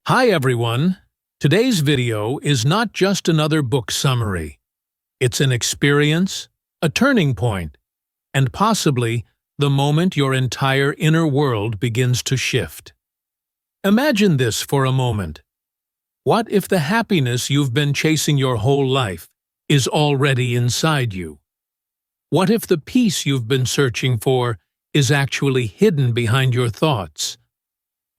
Hi everyone! Today's video is not just another book summary. It's an experience, a turning point, and possibly the moment your entire inner world begins to shift. Imagine this for a moment. What if the happiness you've been chasing your whole life is already inside you? What if the peace you've been searching for is actually hidden behind your thoughts?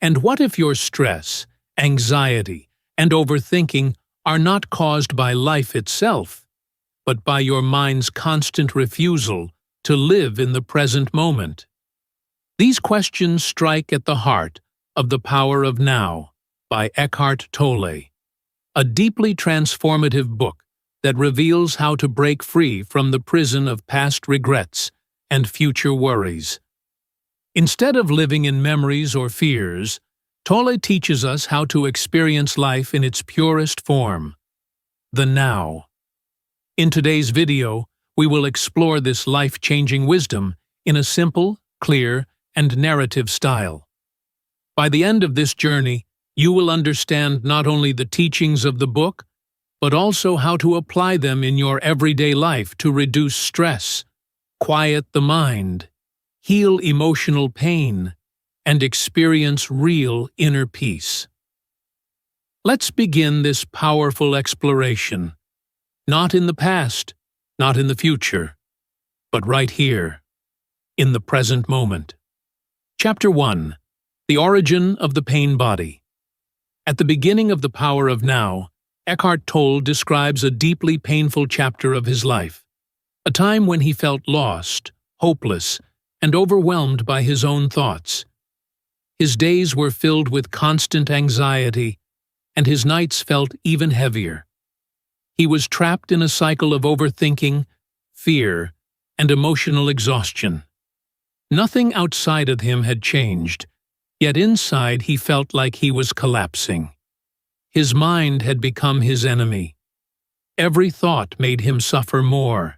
And what if your stress, anxiety, and overthinking are not caused by life itself, but by your mind's constant refusal to live in the present moment? These questions strike at the heart of The Power of Now by Eckhart Tolle, a deeply transformative book that reveals how to break free from the prison of past regrets and future worries. Instead of living in memories or fears, Tolle teaches us how to experience life in its purest form, the now. In today's video, we will explore this life-changing wisdom in a simple, clear, and narrative style. By the end of this journey, you will understand not only the teachings of the book, but also how to apply them in your everyday life to reduce stress, quiet the mind, heal emotional pain, and experience real inner peace. Let's begin this powerful exploration, not in the past, not in the future, but right here, in the present moment. Chapter 1. The Origin of the Pain Body. At the beginning of The Power of Now, Eckhart Tolle describes a deeply painful chapter of his life, a time when he felt lost, hopeless, and overwhelmed by his own thoughts. His days were filled with constant anxiety, and his nights felt even heavier. He was trapped in a cycle of overthinking, fear, and emotional exhaustion. Nothing outside of him had changed, yet inside he felt like he was collapsing. His mind had become his enemy. Every thought made him suffer more,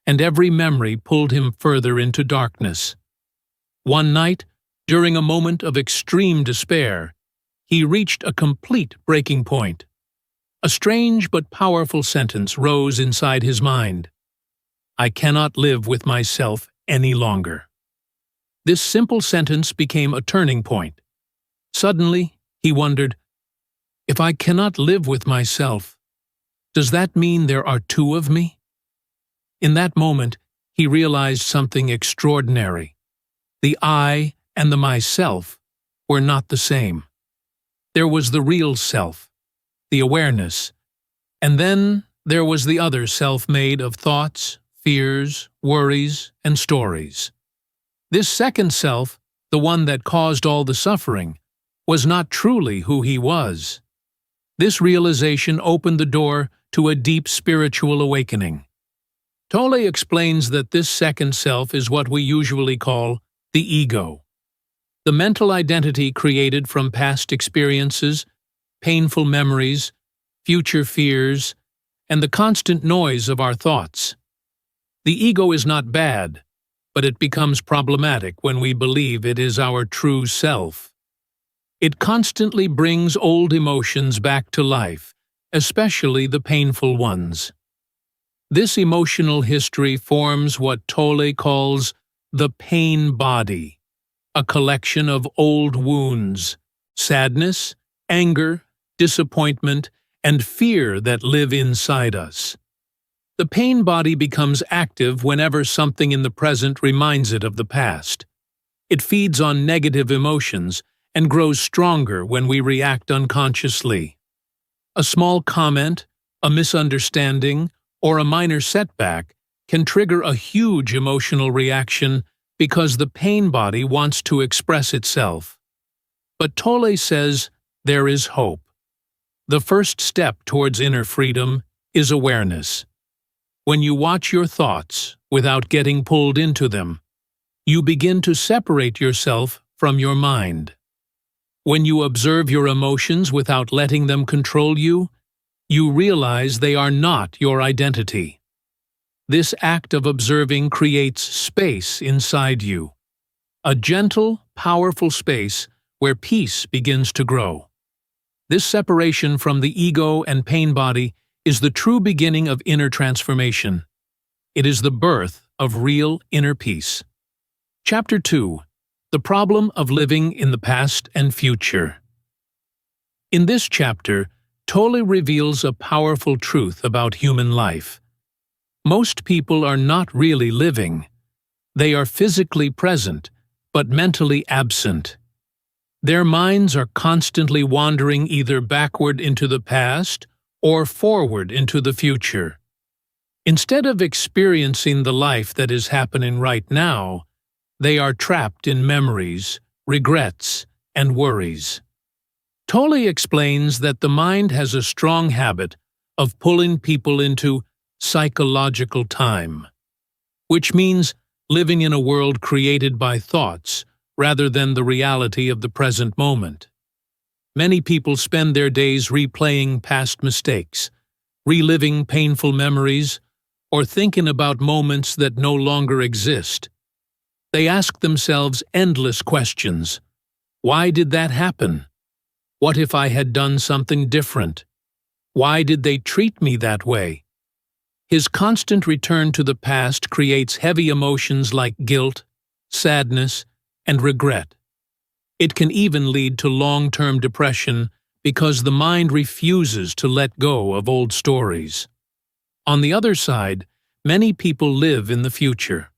and every memory pulled him further into darkness. One night, during a moment of extreme despair, he reached a complete breaking point. A strange but powerful sentence rose inside his mind. "I cannot live with myself any longer." This simple sentence became a turning point. Suddenly, he wondered, if I cannot live with myself, does that mean there are two of me? In that moment, he realized something extraordinary. The I and the myself were not the same. There was the real self, the awareness, and then there was the other self made of thoughts, fears, worries, and stories. This second self, the one that caused all the suffering, was not truly who he was. This realization opened the door to a deep spiritual awakening. Tolle explains that this second self is what we usually call the ego. The mental identity created from past experiences, painful memories, future fears, and the constant noise of our thoughts. The ego is not bad, but it becomes problematic when we believe it is our true self. It constantly brings old emotions back to life, especially the painful ones. This emotional history forms what Tolle calls the pain body, a collection of old wounds, sadness, anger, disappointment, and fear that live inside us. The pain body becomes active whenever something in the present reminds it of the past. It feeds on negative emotions and grows stronger when we react unconsciously. A small comment, a misunderstanding, or a minor setback can trigger a huge emotional reaction because the pain body wants to express itself. But Tolle says there is hope. The first step towards inner freedom is awareness. When you watch your thoughts without getting pulled into them, you begin to separate yourself from your mind. When you observe your emotions without letting them control you, you realize they are not your identity. This act of observing creates space inside you, a gentle, powerful space where peace begins to grow. This separation from the ego and pain body is the true beginning of inner transformation. It is the birth of real inner peace. Chapter 2. The Problem of Living in the Past and Future. In this chapter, Tolle reveals a powerful truth about human life. Most people are not really living. They are physically present, but mentally absent. Their minds are constantly wandering either backward into the past or forward into the future. Instead of experiencing the life that is happening right now, they are trapped in memories, regrets, and worries. Tolle explains that the mind has a strong habit of pulling people into psychological time, which means living in a world created by thoughts rather than the reality of the present moment. Many people spend their days replaying past mistakes, reliving painful memories, or thinking about moments that no longer exist. They ask themselves endless questions. Why did that happen? What if I had done something different? Why did they treat me that way? His constant return to the past creates heavy emotions like guilt, sadness, and regret. It can even lead to long-term depression because the mind refuses to let go of old stories. On the other side, many people live in the future.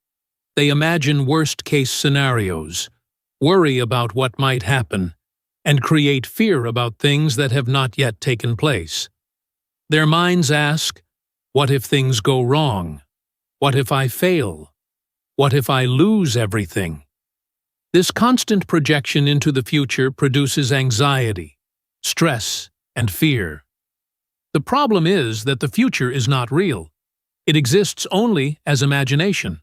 They imagine worst-case scenarios, worry about what might happen, and create fear about things that have not yet taken place. Their minds ask, what if things go wrong? What if I fail? What if I lose everything? This constant projection into the future produces anxiety, stress, and fear. The problem is that the future is not real. It exists only as imagination.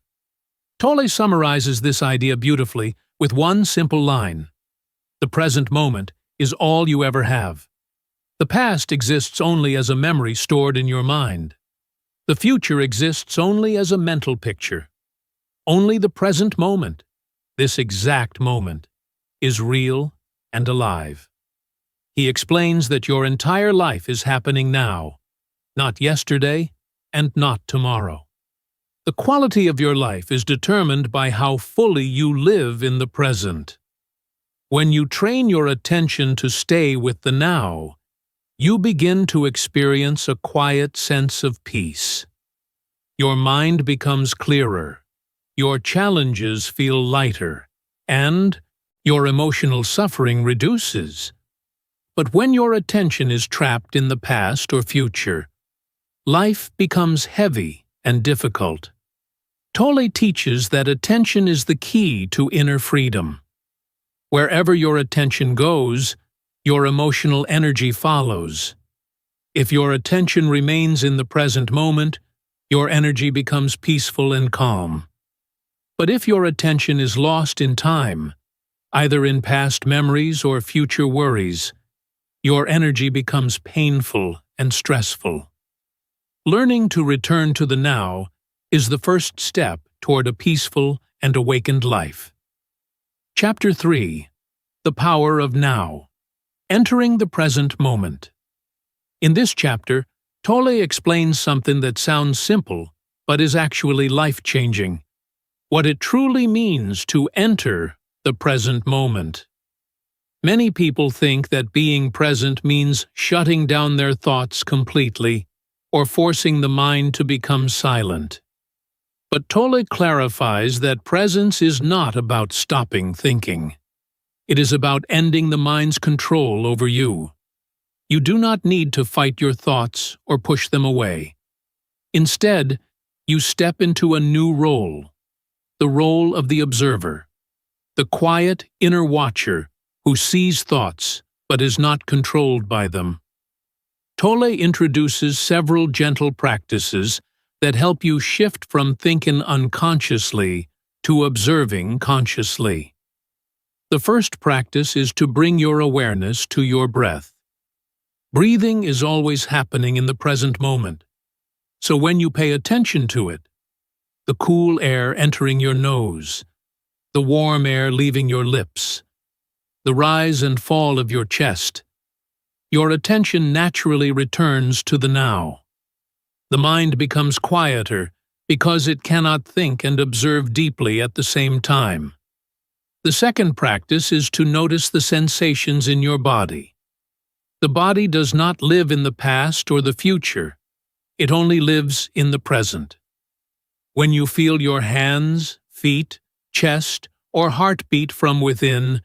Tolle summarizes this idea beautifully with one simple line. The present moment is all you ever have. The past exists only as a memory stored in your mind. The future exists only as a mental picture. Only the present moment, this exact moment, is real and alive. He explains that your entire life is happening now, not yesterday and not tomorrow. The quality of your life is determined by how fully you live in the present. When you train your attention to stay with the now, you begin to experience a quiet sense of peace. Your mind becomes clearer, your challenges feel lighter, and your emotional suffering reduces. But when your attention is trapped in the past or future, life becomes heavy and difficult. Tolle teaches that attention is the key to inner freedom. Wherever your attention goes, your emotional energy follows. If your attention remains in the present moment, your energy becomes peaceful and calm. But if your attention is lost in time, either in past memories or future worries, your energy becomes painful and stressful. Learning to return to the now is the first step toward a peaceful and awakened life. Chapter 3. The Power of Now. Entering the Present Moment. In this chapter, Tolle explains something that sounds simple, but is actually life-changing. What it truly means to enter the present moment. Many people think that being present means shutting down their thoughts completely or forcing the mind to become silent. But Tolle clarifies that presence is not about stopping thinking. It is about ending the mind's control over you. You do not need to fight your thoughts or push them away. Instead, you step into a new role, the role of the observer, the quiet inner watcher who sees thoughts but is not controlled by them. Tolle introduces several gentle practices that help you shift from thinking unconsciously to observing consciously. The first practice is to bring your awareness to your breath. Breathing is always happening in the present moment, so when you pay attention to it, the cool air entering your nose, the warm air leaving your lips, the rise and fall of your chest, your attention naturally returns to the now. The mind becomes quieter because it cannot think and observe deeply at the same time. The second practice is to notice the sensations in your body. The body does not live in the past or the future. It only lives in the present. When you feel your hands, feet, chest, or heartbeat from within,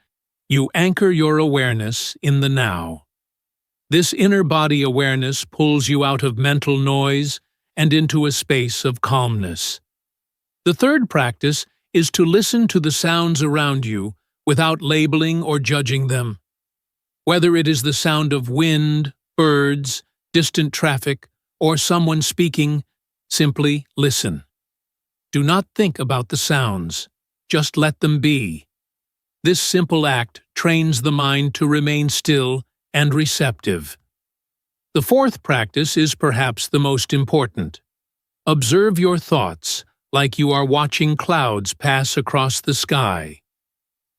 you anchor your awareness in the now. This inner body awareness pulls you out of mental noise and into a space of calmness. The third practice is to listen to the sounds around you without labeling or judging them. Whether it is the sound of wind, birds, distant traffic, or someone speaking, simply listen. Do not think about the sounds, just let them be. This simple act trains the mind to remain still and receptive. The fourth practice is perhaps the most important. Observe your thoughts like you are watching clouds pass across the sky.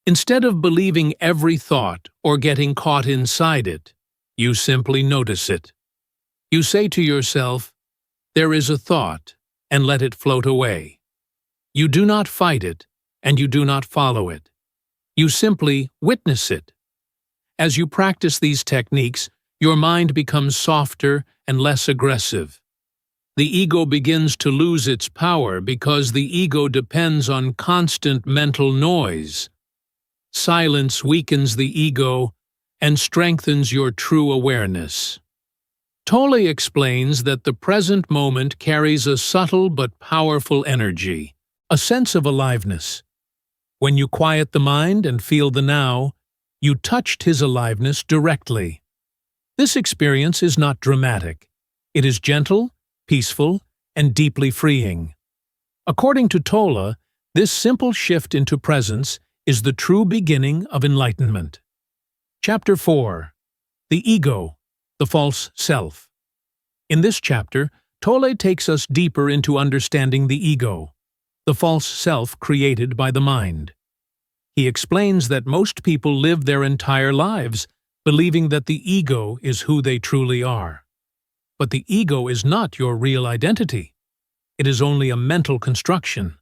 Instead of believing every thought or getting caught inside it, you simply notice it. You say to yourself, "There is a thought," and let it float away. You do not fight it, and you do not follow it. You simply witness it. As you practice these techniques, your mind becomes softer and less aggressive. The ego begins to lose its power because the ego depends on constant mental noise. Silence weakens the ego and strengthens your true awareness. Tolle explains that the present moment carries a subtle but powerful energy, a sense of aliveness. When you quiet the mind and feel the now, you touched his aliveness directly. This experience is not dramatic. It is gentle, peaceful, and deeply freeing. According to Tolle, this simple shift into presence is the true beginning of enlightenment. Chapter 4. The Ego, the False Self. In this chapter, Tolle takes us deeper into understanding the ego, the false self created by the mind. He explains that most people live their entire lives believing that the ego is who they truly are. But the ego is not your real identity. It is only a mental construction,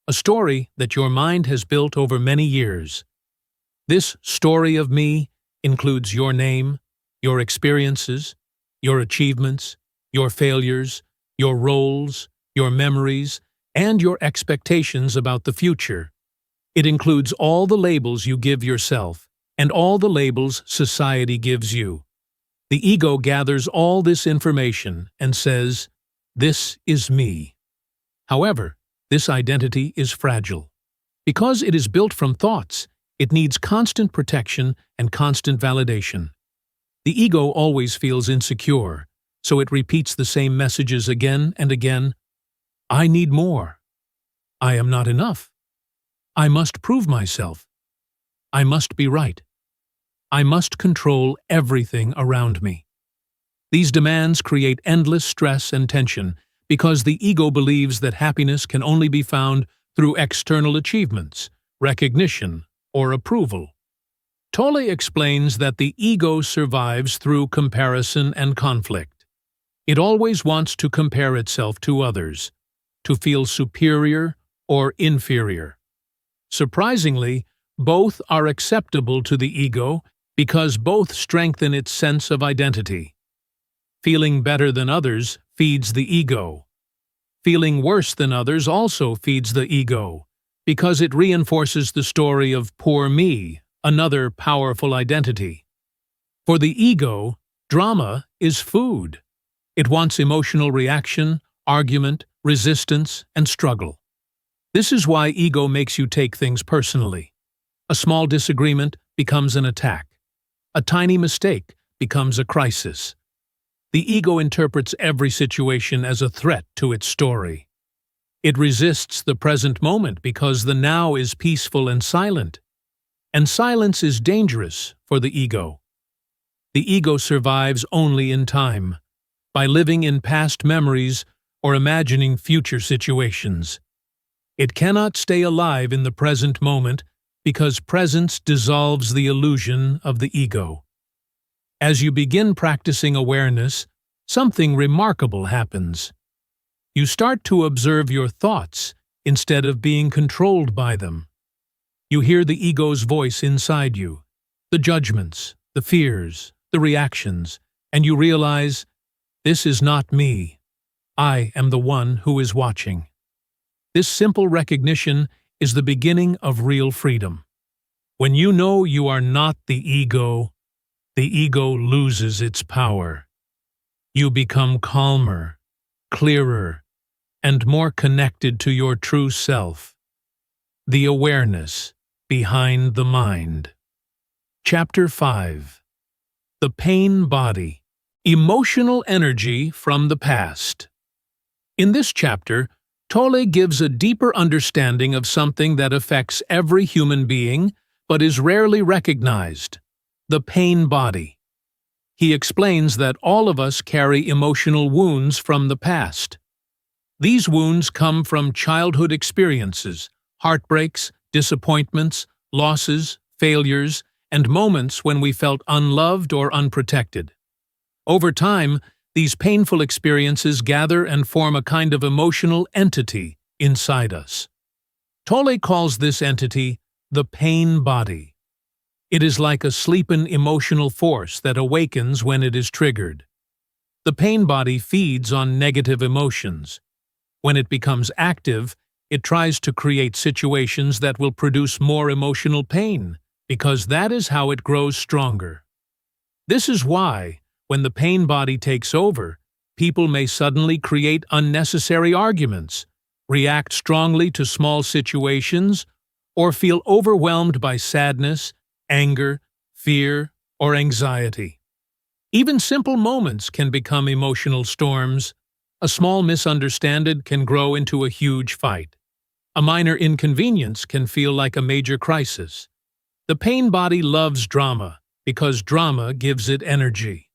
a story that your mind has built over many years. This story of me includes your name, your experiences, your achievements, your failures, your roles, your memories, and your expectations about the future. It includes all the labels you give yourself and all the labels society gives you. The ego gathers all this information and says, "This is me." However, this identity is fragile. Because it is built from thoughts, it needs constant protection and constant validation. The ego always feels insecure, so it repeats the same messages again and again. I need more. I am not enough. I must prove myself. I must be right. I must control everything around me. These demands create endless stress and tension because the ego believes that happiness can only be found through external achievements, recognition, or approval. Tolle explains that the ego survives through comparison and conflict. It always wants to compare itself to others, to feel superior or inferior. Surprisingly, both are acceptable to the ego because both strengthen its sense of identity. Feeling better than others feeds the ego. Feeling worse than others also feeds the ego, because it reinforces the story of poor me, another powerful identity. For the ego, drama is food. It wants emotional reaction, argument, resistance, and struggle. This is why ego makes you take things personally. A small disagreement becomes an attack. A tiny mistake becomes a crisis. The ego interprets every situation as a threat to its story. It resists the present moment because the now is peaceful and silent. And silence is dangerous for the ego. The ego survives only in time, by living in past memories or imagining future situations. It cannot stay alive in the present moment because presence dissolves the illusion of the ego. As you begin practicing awareness, something remarkable happens. You start to observe your thoughts instead of being controlled by them. You hear the ego's voice inside you, the judgments, the fears, the reactions, and you realize, this is not me. I am the one who is watching. This simple recognition is the beginning of real freedom. When you know you are not the ego loses its power. You become calmer, clearer, and more connected to your true self, the awareness behind the mind. Chapter 5. The Pain Body. Emotional Energy from the Past. In this chapter, Tolle gives a deeper understanding of something that affects every human being but is rarely recognized: the pain body. He explains that all of us carry emotional wounds from the past. These wounds come from childhood experiences, heartbreaks, disappointments, losses, failures, and moments when we felt unloved or unprotected. Over time, these painful experiences gather and form a kind of emotional entity inside us. Tolle calls this entity the pain body. It is like a sleeping emotional force that awakens when it is triggered. The pain body feeds on negative emotions. When it becomes active, it tries to create situations that will produce more emotional pain, because that is how it grows stronger. This is why, when the pain body takes over, people may suddenly create unnecessary arguments, react strongly to small situations, or feel overwhelmed by sadness, anger, fear, or anxiety. Even simple moments can become emotional storms. A small misunderstanding can grow into a huge fight. A minor inconvenience can feel like a major crisis. The pain body loves drama because drama gives it energy.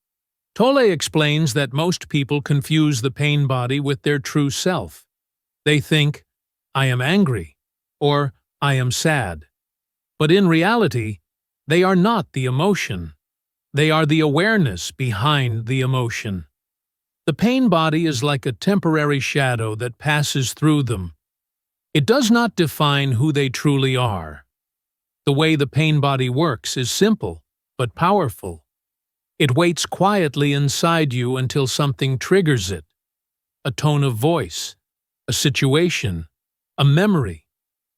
Tolle explains that most people confuse the pain body with their true self. They think, I am angry, or I am sad. But in reality, they are not the emotion. They are the awareness behind the emotion. The pain body is like a temporary shadow that passes through them. It does not define who they truly are. The way the pain body works is simple, but powerful. It waits quietly inside you until something triggers it. A tone of voice, a situation, a memory,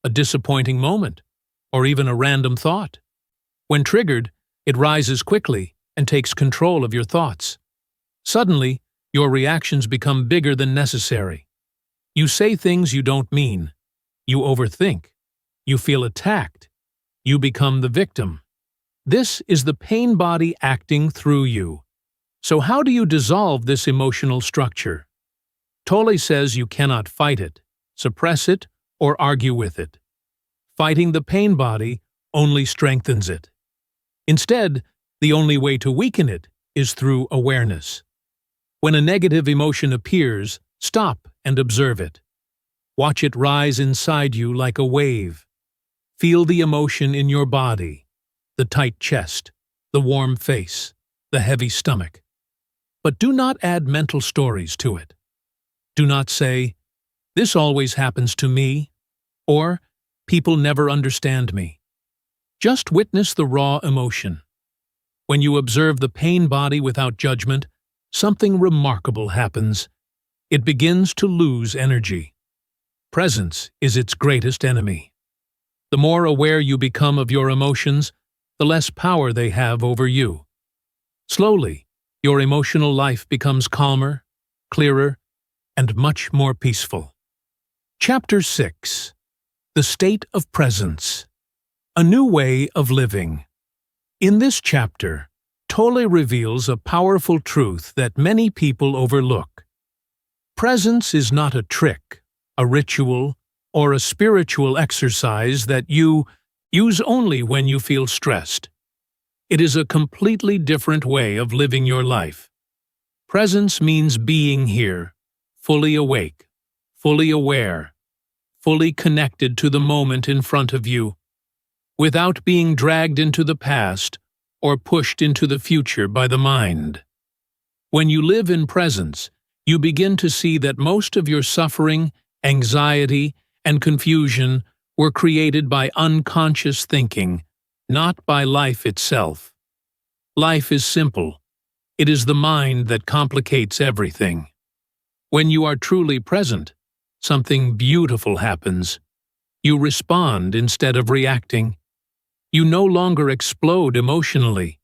a disappointing moment, or even a random thought. When triggered, it rises quickly and takes control of your thoughts. Suddenly, your reactions become bigger than necessary. You say things you don't mean. You overthink. You feel attacked. You become the victim. This is the pain body acting through you. So how do you dissolve this emotional structure? Tolle says you cannot fight it, suppress it, or argue with it. Fighting the pain body only strengthens it. Instead, the only way to weaken it is through awareness. When a negative emotion appears, stop and observe it. Watch it rise inside you like a wave. Feel the emotion in your body, the tight chest, the warm face, the heavy stomach. But do not add mental stories to it. Do not say, "This always happens to me," or "People never understand me." Just witness the raw emotion. When you observe the pain body without judgment, something remarkable happens. It begins to lose energy. Presence is its greatest enemy. The more aware you become of your emotions, the less power they have over you. Slowly, your emotional life becomes calmer, clearer, and much more peaceful. Chapter 6. The State of Presence. A New Way of Living. In this chapter, Tolle reveals a powerful truth that many people overlook. Presence is not a trick, a ritual, or a spiritual exercise that you use only when you feel stressed. It is a completely different way of living your life. Presence means being here, fully awake, fully aware, fully connected to the moment in front of you, without being dragged into the past or pushed into the future by the mind. When you live in presence, you begin to see that most of your suffering, anxiety, and confusion were created by unconscious thinking, not by life itself. Life is simple. It is the mind that complicates everything. When you are truly present, something beautiful happens. You respond instead of reacting. You no longer explode emotionally.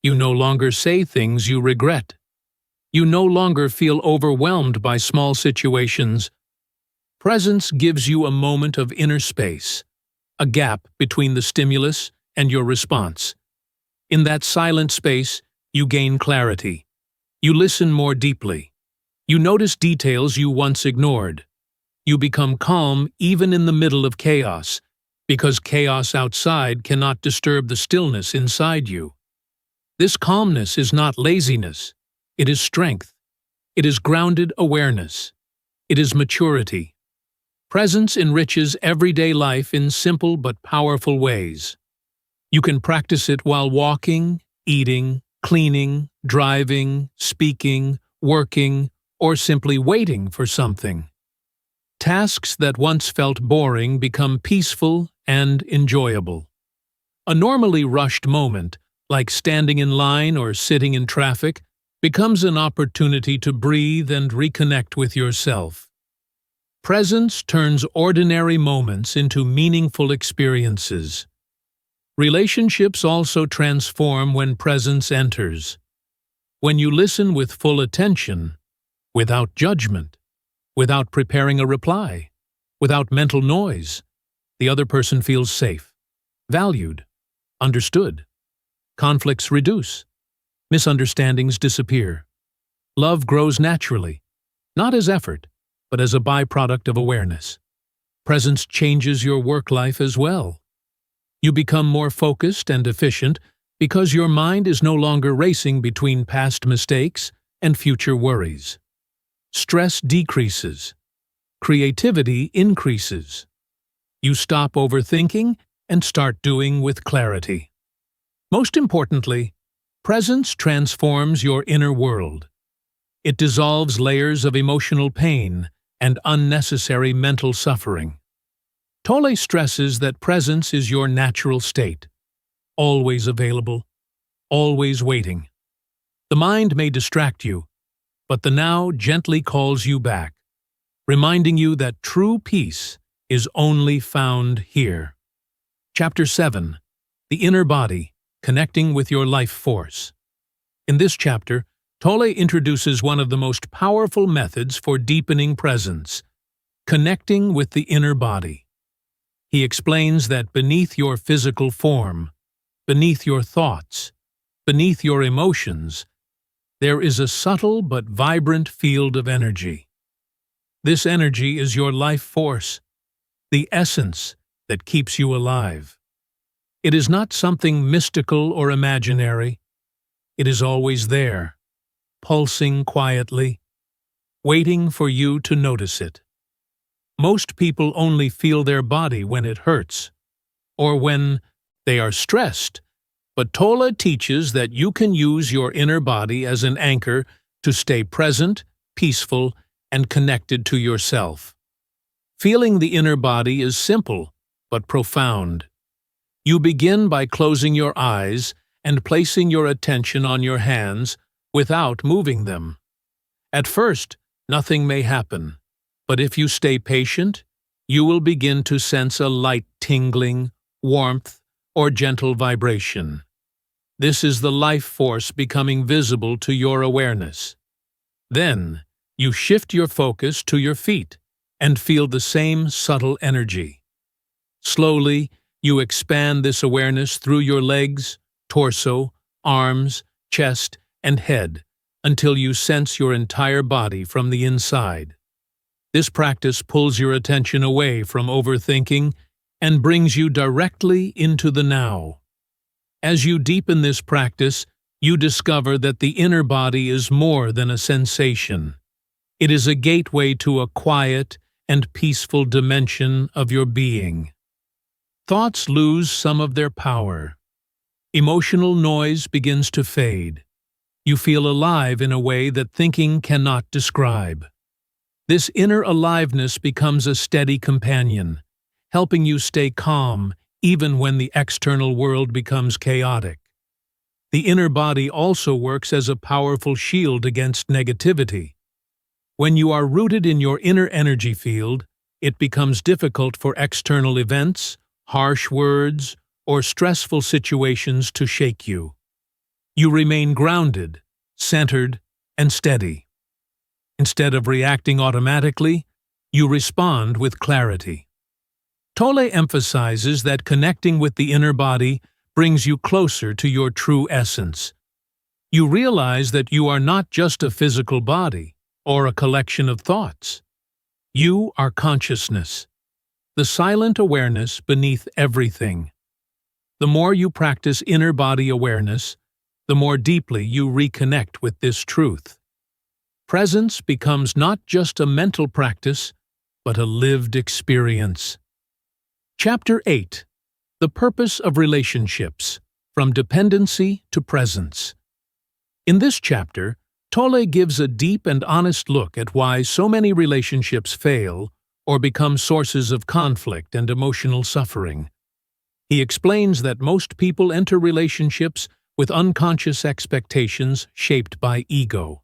You no longer say things you regret. You no longer feel overwhelmed by small situations. Presence gives you a moment of inner space, a gap between the stimulus and your response. In that silent space, you gain clarity. You listen more deeply. You notice details you once ignored. You become calm even in the middle of chaos, because chaos outside cannot disturb the stillness inside you. This calmness is not laziness. It is strength. It is grounded awareness. It is maturity. Presence enriches everyday life in simple but powerful ways. You can practice it while walking, eating, cleaning, driving, speaking, working, or simply waiting for something. Tasks that once felt boring become peaceful and enjoyable. A normally rushed moment, like standing in line or sitting in traffic, becomes an opportunity to breathe and reconnect with yourself. Presence turns ordinary moments into meaningful experiences. Relationships also transform when presence enters. When you listen with full attention, without judgment, without preparing a reply, without mental noise, the other person feels safe, valued, understood. Conflicts reduce. Misunderstandings disappear. Love grows naturally, not as effort, but as a byproduct of awareness. Presence changes your work life as well. You become more focused and efficient because your mind is no longer racing between past mistakes and future worries. Stress decreases. Creativity increases. You stop overthinking and start doing with clarity. Most importantly, presence transforms your inner world. It dissolves layers of emotional pain and unnecessary mental suffering. Tolle stresses that presence is your natural state, always available, always waiting. The mind may distract you, but the now gently calls you back, reminding you that true peace is only found here. Chapter 7. The Inner Body, Connecting with Your Life Force. In this chapter, Tolle introduces one of the most powerful methods for deepening presence, connecting with the inner body. He explains that beneath your physical form, beneath your thoughts, beneath your emotions, there is a subtle but vibrant field of energy. This energy is your life force, the essence that keeps you alive. It is not something mystical or imaginary. It is always there, pulsing quietly, waiting for you to notice it. Most people only feel their body when it hurts, or when they are stressed, but Tolle teaches that you can use your inner body as an anchor to stay present, peaceful, and connected to yourself. Feeling the inner body is simple, but profound. You begin by closing your eyes and placing your attention on your hands without moving them. At first, nothing may happen, but if you stay patient, you will begin to sense a light tingling, warmth, or gentle vibration. This is the life force becoming visible to your awareness. Then, you shift your focus to your feet and feel the same subtle energy. Slowly, you expand this awareness through your legs, torso, arms, chest, and head until you sense your entire body from the inside. This practice pulls your attention away from overthinking and brings you directly into the now. As you deepen this practice, you discover that the inner body is more than a sensation. It is a gateway to a quiet and peaceful dimension of your being. Thoughts lose some of their power. Emotional noise begins to fade. You feel alive in a way that thinking cannot describe. This inner aliveness becomes a steady companion, helping you stay calm even when the external world becomes chaotic. The inner body also works as a powerful shield against negativity. When you are rooted in your inner energy field, it becomes difficult for external events, harsh words, or stressful situations to shake you. You remain grounded, centered, and steady. Instead of reacting automatically, you respond with clarity. Tolle emphasizes that connecting with the inner body brings you closer to your true essence. You realize that you are not just a physical body or a collection of thoughts. You are consciousness, the silent awareness beneath everything. The more you practice inner body awareness, the more deeply you reconnect with this truth. Presence becomes not just a mental practice, but a lived experience. Chapter 8. The Purpose of Relationships, From Dependency to Presence. In this chapter, Tolle gives a deep and honest look at why so many relationships fail or become sources of conflict and emotional suffering. He explains that most people enter relationships with unconscious expectations shaped by ego.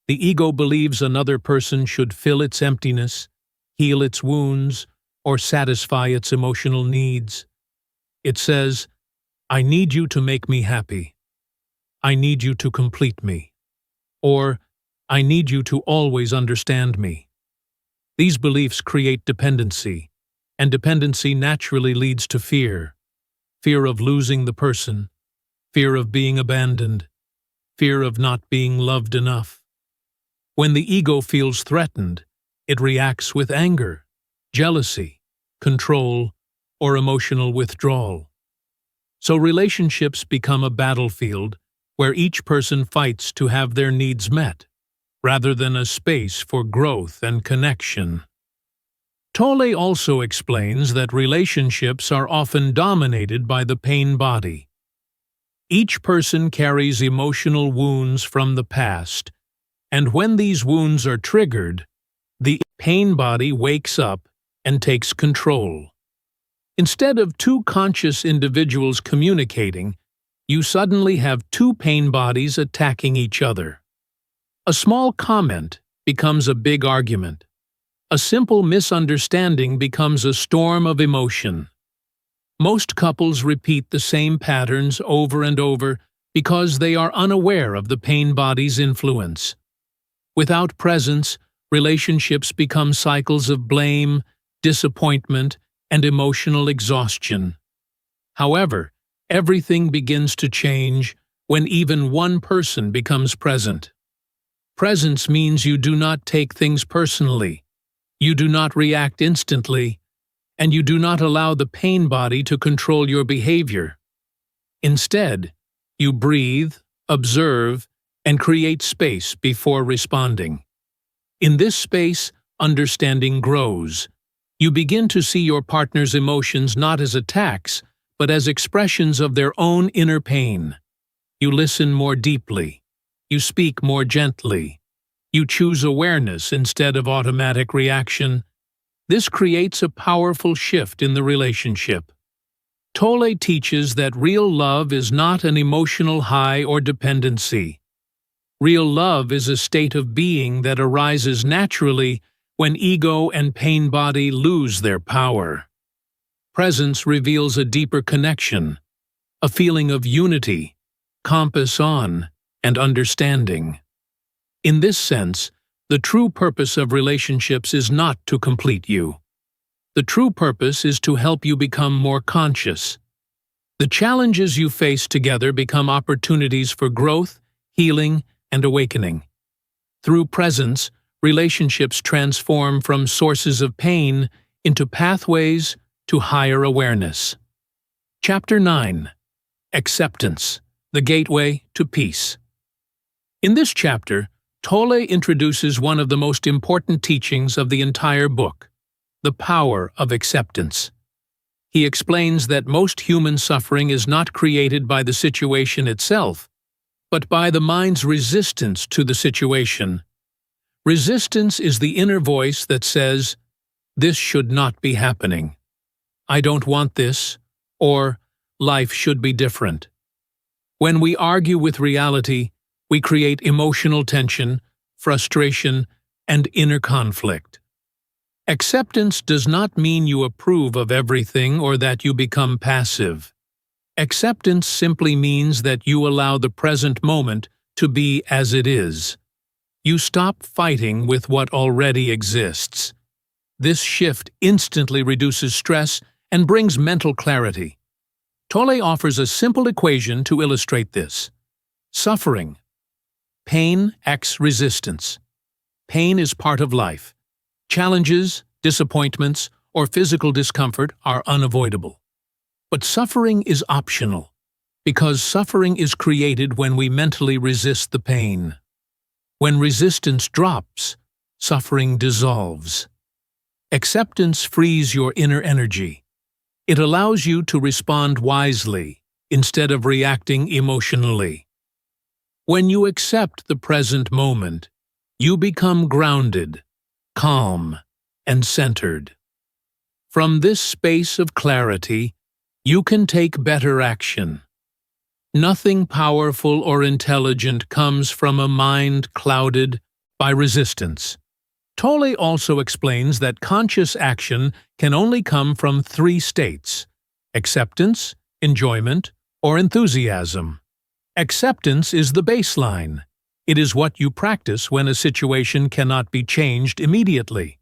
The ego believes another person should fill its emptiness, heal its wounds, or satisfy its emotional needs. It says, "I need you to make me happy. I need you to complete me." Or, "I need you to always understand me." These beliefs create dependency, and dependency naturally leads to fear. Fear of losing the person, fear of being abandoned, fear of not being loved enough. When the ego feels threatened, it reacts with anger, jealousy, control, or emotional withdrawal. So relationships become a battlefield where each person fights to have their needs met, rather than a space for growth and connection. Tolle also explains that relationships are often dominated by the pain body. Each person carries emotional wounds from the past, and when these wounds are triggered, the pain body wakes up and takes control. Instead of two conscious individuals communicating, you suddenly have two pain bodies attacking each other. A small comment becomes a big argument. A simple misunderstanding becomes a storm of emotion. Most couples repeat the same patterns over and over because they are unaware of the pain body's influence. Without presence, relationships become cycles of blame, disappointment, and emotional exhaustion. However, everything begins to change when even one person becomes present. Presence means you do not take things personally, you do not react instantly, and you do not allow the pain body to control your behavior. Instead, you breathe, observe, and create space before responding. In this space, understanding grows. You begin to see your partner's emotions not as attacks, but as expressions of their own inner pain. You listen more deeply. You speak more gently. You choose awareness instead of automatic reaction. This creates a powerful shift in the relationship. Tolle teaches that real love is not an emotional high or dependency. Real love is a state of being that arises naturally when ego and pain body lose their power. Presence reveals a deeper connection, a feeling of unity, compass on, and understanding. In this sense, the true purpose of relationships is not to complete you. The true purpose is to help you become more conscious. The challenges you face together become opportunities for growth, healing, and awakening. Through presence, relationships transform from sources of pain into pathways to higher awareness. Chapter 9. Acceptance, the Gateway to Peace. In this chapter, Tolle introduces one of the most important teachings of the entire book, the power of acceptance. He explains that most human suffering is not created by the situation itself, but by the mind's resistance to the situation. Resistance is the inner voice that says, "This should not be happening. I don't want this," or "Life should be different." When we argue with reality, we create emotional tension, frustration, and inner conflict. Acceptance does not mean you approve of everything or that you become passive. Acceptance simply means that you allow the present moment to be as it is. You stop fighting with what already exists. This shift instantly reduces stress and brings mental clarity. Tolle offers a simple equation to illustrate this. Suffering. Pain x resistance. Pain is part of life. Challenges, disappointments, or physical discomfort are unavoidable. But suffering is optional, because suffering is created when we mentally resist the pain. When resistance drops, suffering dissolves. Acceptance frees your inner energy. It allows you to respond wisely instead of reacting emotionally. When you accept the present moment, you become grounded, calm, and centered. From this space of clarity, you can take better action. Nothing powerful or intelligent comes from a mind clouded by resistance. Tolle also explains that conscious action can only come from three states: acceptance, enjoyment, or enthusiasm. Acceptance is the baseline. It is what you practice when a situation cannot be changed immediately.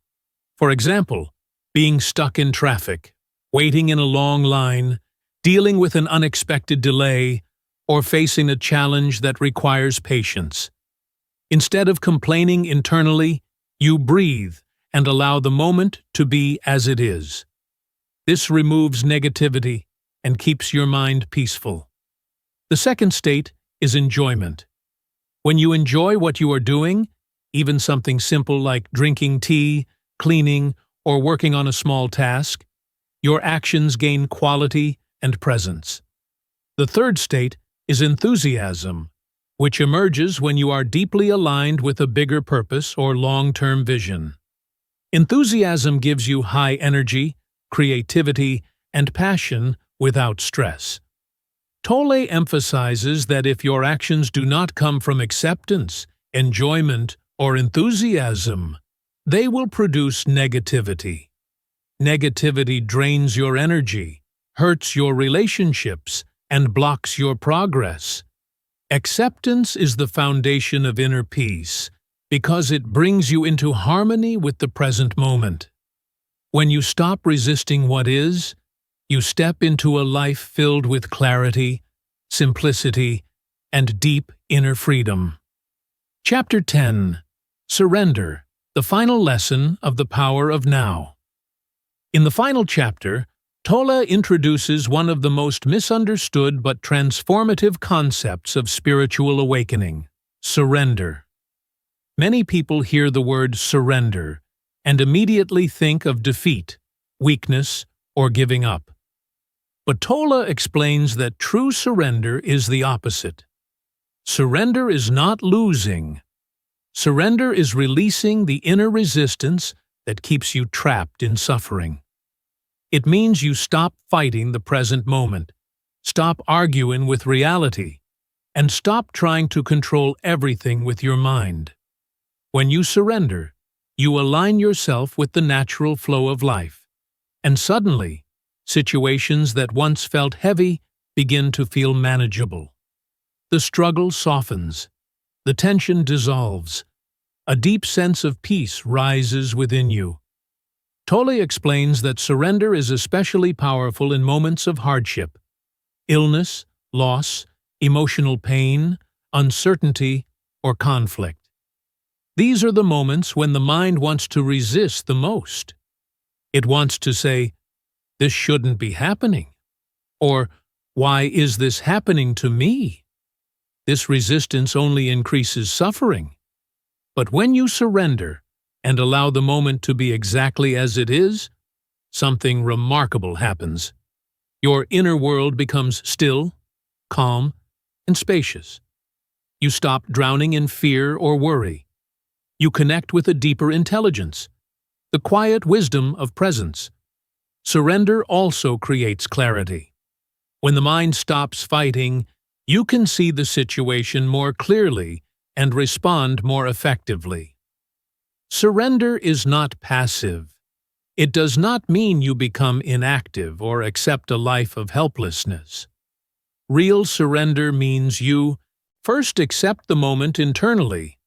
For example, being stuck in traffic, waiting in a long line, dealing with an unexpected delay, or facing a challenge that requires patience. Instead of complaining internally, you breathe and allow the moment to be as it is. This removes negativity and keeps your mind peaceful. The second state is enjoyment. When you enjoy what you are doing, even something simple like drinking tea, cleaning, or working on a small task, your actions gain quality and presence. The third state is enthusiasm, which emerges when you are deeply aligned with a bigger purpose or long-term vision. Enthusiasm gives you high energy, creativity, and passion without stress. Tolle emphasizes that if your actions do not come from acceptance, enjoyment, or enthusiasm, they will produce negativity. Negativity drains your energy, hurts your relationships, and blocks your progress. Acceptance is the foundation of inner peace because it brings you into harmony with the present moment. When you stop resisting what is, you step into a life filled with clarity, simplicity, and deep inner freedom. Chapter 10. Surrender, the final lesson of the power of now. In the final chapter, Tolle introduces one of the most misunderstood but transformative concepts of spiritual awakening: surrender. Many people hear the word surrender and immediately think of defeat, weakness, or giving up. But Tolle explains that true surrender is the opposite. Surrender is not losing. Surrender is releasing the inner resistance that keeps you trapped in suffering. It means you stop fighting the present moment, stop arguing with reality, and stop trying to control everything with your mind. When you surrender, you align yourself with the natural flow of life, and suddenly, situations that once felt heavy begin to feel manageable. The struggle softens, the tension dissolves, a deep sense of peace rises within you. Tolle explains that surrender is especially powerful in moments of hardship, illness, loss, emotional pain, uncertainty, or conflict. These are the moments when the mind wants to resist the most. It wants to say, "This shouldn't be happening," or "Why is this happening to me?" This resistance only increases suffering. But when you surrender and allow the moment to be exactly as it is, something remarkable happens. Your inner world becomes still, calm, and spacious. You stop drowning in fear or worry. You connect with a deeper intelligence, the quiet wisdom of presence. Surrender also creates clarity. When the mind stops fighting, you can see the situation more clearly and respond more effectively. Surrender is not passive. It does not mean you become inactive or accept a life of helplessness. Real surrender means you first accept the moment internally,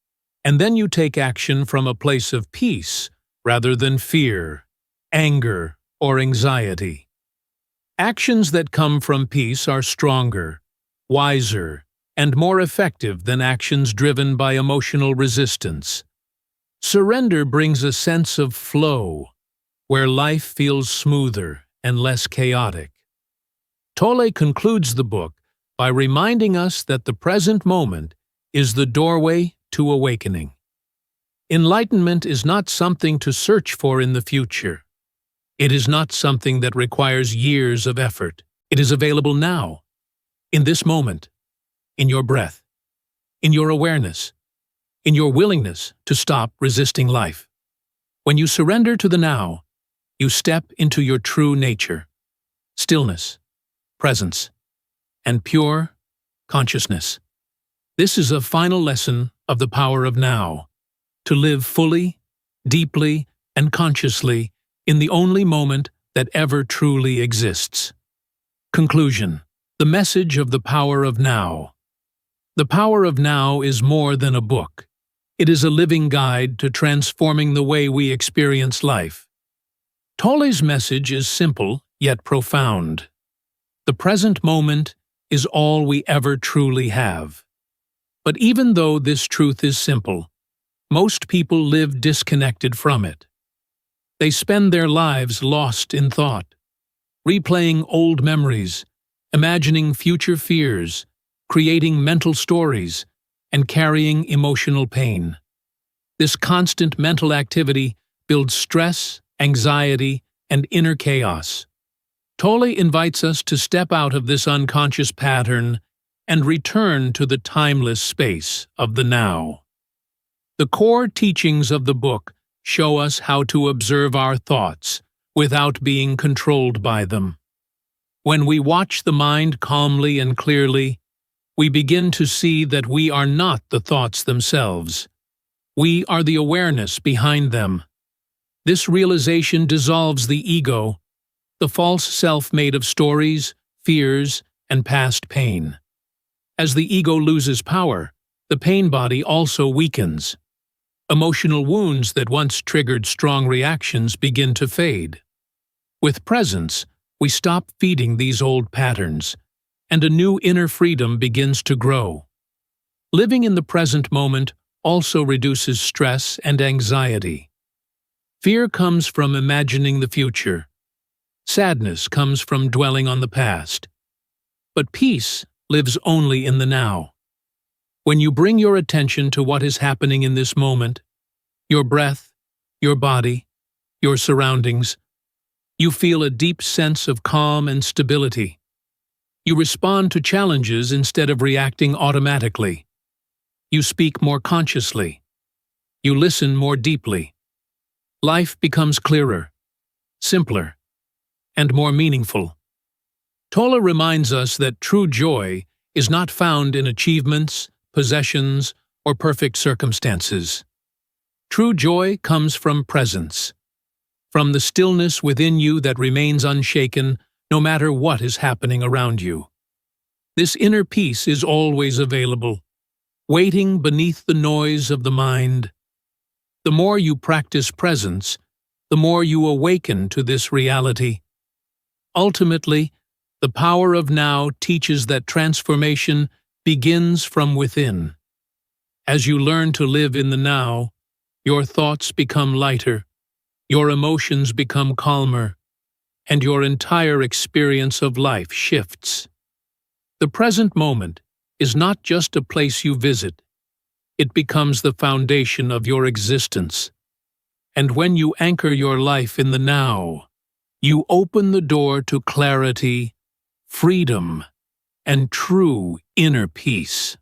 and then you take action from a place of peace rather than fear, anger, or anxiety. Actions that come from peace are stronger, wiser, and more effective than actions driven by emotional resistance. Surrender brings a sense of flow, where life feels smoother and less chaotic. Tolle concludes the book by reminding us that the present moment is the doorway to awakening. Enlightenment is not something to search for in the future. It is not something that requires years of effort. It is available now, in this moment, in your breath, in your awareness, in your willingness to stop resisting life. When you surrender to the now, you step into your true nature, stillness, presence, and pure consciousness. This is a final lesson of the power of now, to live fully, deeply, and consciously in the only moment that ever truly exists. Conclusion. The message of the power of now. The power of now is more than a book. It is a living guide to transforming the way we experience life. Tolle's message is simple yet profound. The present moment is all we ever truly have. But even though this truth is simple, most people live disconnected from it. They spend their lives lost in thought, replaying old memories, imagining future fears, creating mental stories, and carrying emotional pain. This constant mental activity builds stress, anxiety, and inner chaos. Tolle invites us to step out of this unconscious pattern and return to the timeless space of the now. The core teachings of the book show us how to observe our thoughts without being controlled by them. When we watch the mind calmly and clearly, we begin to see that we are not the thoughts themselves. We are the awareness behind them. This realization dissolves the ego, the false self made of stories, fears, and past pain. As the ego loses power, the pain body also weakens. Emotional wounds that once triggered strong reactions begin to fade. With presence, we stop feeding these old patterns, and a new inner freedom begins to grow. Living in the present moment also reduces stress and anxiety. Fear comes from imagining the future. Sadness comes from dwelling on the past. But peace lives only in the now. When you bring your attention to what is happening in this moment, your breath, your body, your surroundings, you feel a deep sense of calm and stability. You respond to challenges instead of reacting automatically. You speak more consciously. You listen more deeply. Life becomes clearer, simpler, and more meaningful. Tolle reminds us that true joy is not found in achievements, possessions, or perfect circumstances. True joy comes from presence, from the stillness within you that remains unshaken no matter what is happening around you. This inner peace is always available, waiting beneath the noise of the mind. The more you practice presence, the more you awaken to this reality. Ultimately, the power of now teaches that transformation begins from within. As you learn to live in the now, your thoughts become lighter, your emotions become calmer, and your entire experience of life shifts. The present moment is not just a place you visit. It becomes the foundation of your existence. And when you anchor your life in the now, you open the door to clarity, freedom, and true inner peace.